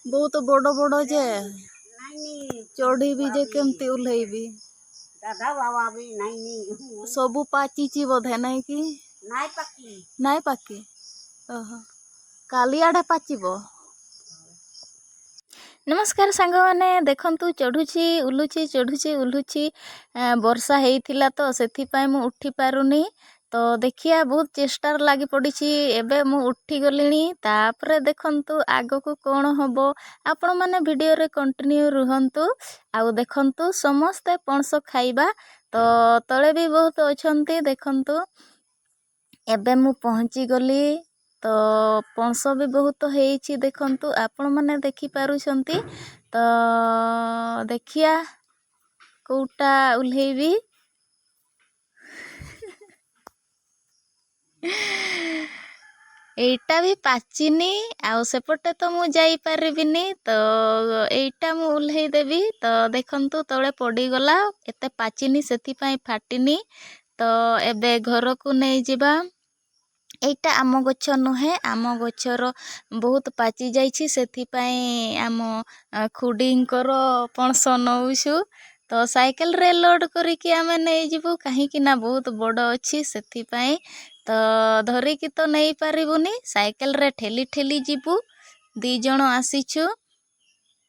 बहुत बड़ बड़ जे नहीं चढ़ी जे केमती उल्हेबी दादा बाबा भी नहीं सबू पाचिची बोधे नहीं कि नहीं पकी नाई पाके ओहो काली आड़े पाचिबो। नमस्कार सांग माने देखंतु चढ़ुची उलुची चढ़ुची उलुची वर्षा हेइथिला तो सेथिपाई मु उठी पारुनी तो देखिया बहुत चेष्टार लागी पड़िछि एबे मु उठी गलिनी तापरे देखंतु आगो को कोण हबो आपण माने वीडियो रे कंटिन्यू रुहंतु आउ देखंतु समस्ते पणस खाइबा तो तळे भी बहुत अछंती देखंतु एबे मु पहुंची गली तो पणस भी बहुत हेइछि देखंतु आपण माने देखि पारुछंती तो देखिया कोउटा उल्हेबी एटा भी पाचिनी आउ सेपटे तो मु जाई पारिबिनी तो एटा मु उल्हेई देबी तो देखंतु तळे पड़ी गला एते पाचिनी सेथि पई फाटिनी तो एबे घर को नै जिबा। एटा आम गछ नुहे आम गछर बहुत पाची जाइछि सेथि पई आम खुडींकर पणस नउछु तो साइकिल रे लोड करिकि आमे नै जिबु काहे कि ना बहुत बड़ अछि सेथि पई तो धरिकी तो नहीं पारिबुनी साइकिल रे ठेली ठेली जिबु दी जण आसीछु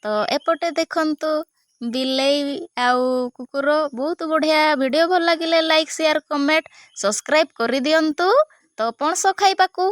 तो एपटे देखंतु बिलेई आउ कुकुर बहुत बढ़िया वीडियो भल लागिले लाइक शेयर कमेंट सब्सक्राइब करि दियंतु तो पणस खाइबाकू।